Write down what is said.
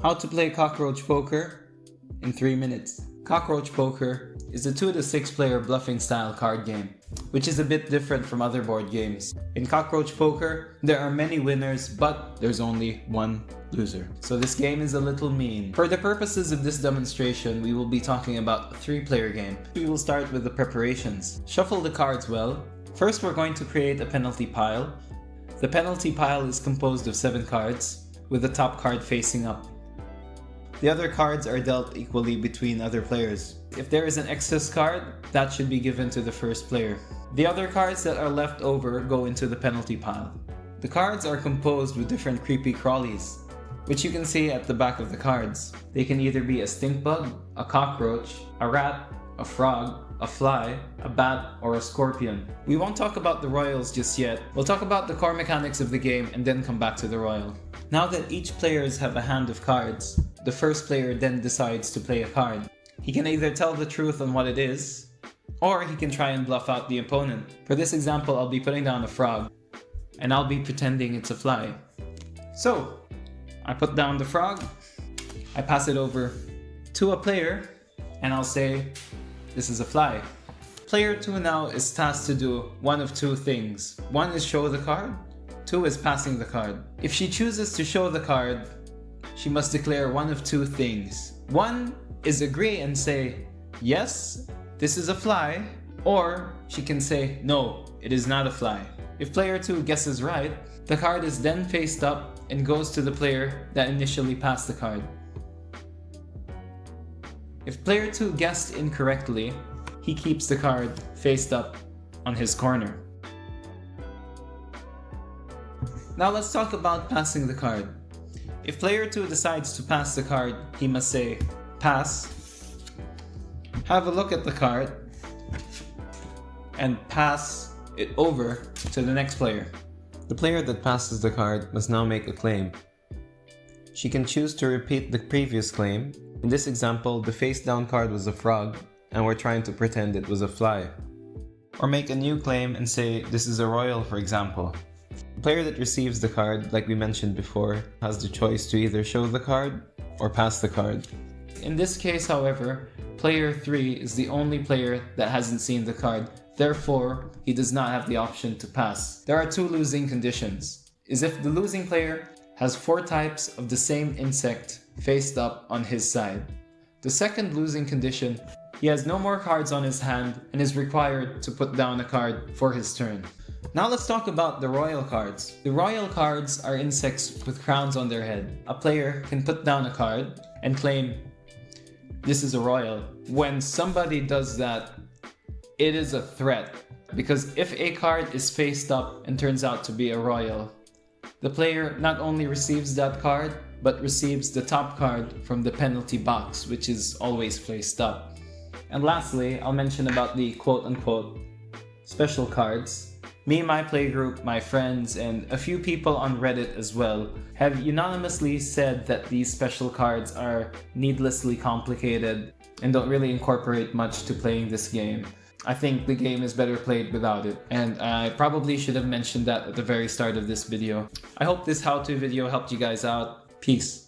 How to play Cockroach Poker in 3 minutes. Cockroach Poker is a 2 to 6 player bluffing style card game, which is a bit different from other board games. In Cockroach Poker, there are many winners, but there's only one loser. So this game is a little mean. For the purposes of this demonstration, we will be talking about a 3-player game. We will start with the preparations. Shuffle the cards well. First, we're going to create a penalty pile. The penalty pile is composed of 7 cards, with the top card facing up. The other cards are dealt equally between other players. If there is an excess card, that should be given to the first player. The other cards that are left over go into the penalty pile. The cards are composed with different creepy crawlies, which you can see at the back of the cards. They can either be a stink bug, a cockroach, a rat, a frog, a fly, a bat, or a scorpion. We won't talk about the royals just yet. We'll talk about the core mechanics of the game and then come back to the royal. Now that each players have a hand of cards, the first player then decides to play a card. He can either tell the truth on what it is, or he can try and bluff out the opponent. For this example, I'll be putting down a frog, and I'll be pretending it's a fly. So, I put down the frog, I pass it over to a player, and I'll say, this is a fly. Player 2 now is tasked to do one of 2 things. 1 is show the card, 2 is passing the card. If she chooses to show the card, she must declare one of 2 things. 1 is agree and say, yes, this is a fly, or she can say, no, it is not a fly. If player 2 guesses right, the card is then faced up and goes to the player that initially passed the card. If player 2 guessed incorrectly, he keeps the card faced up on his corner. Now let's talk about passing the card. If player 2 decides to pass the card, he must say, pass, have a look at the card, and pass it over to the next player. The player that passes the card must now make a claim. She can choose to repeat the previous claim. In this example, the face down card was a frog, and we're trying to pretend it was a fly. Or make a new claim and say, this is a royal, for example. The player that receives the card, like we mentioned before, has the choice to either show the card or pass the card. In this case, however, player 3 is the only player that hasn't seen the card. Therefore, he does not have the option to pass. There are 2 losing conditions. Is if the losing player has 4 types of the same insect faced up on his side. The second losing condition, he has no more cards on his hand and is required to put down a card for his turn. Now let's talk about the royal cards. The royal cards are insects with crowns on their head. A player can put down a card and claim, this is a royal. When somebody does that, it is a threat, because if a card is faced up and turns out to be a royal, the player not only receives that card, but receives the top card from the penalty box, which is always faced up. And lastly, I'll mention about the quote-unquote special cards. Me, my playgroup, my friends, and a few people on Reddit as well have unanimously said that these special cards are needlessly complicated and don't really incorporate much to playing this game. I think the game is better played without it, and I probably should have mentioned that at the very start of this video. I hope this how-to video helped you guys out. Peace.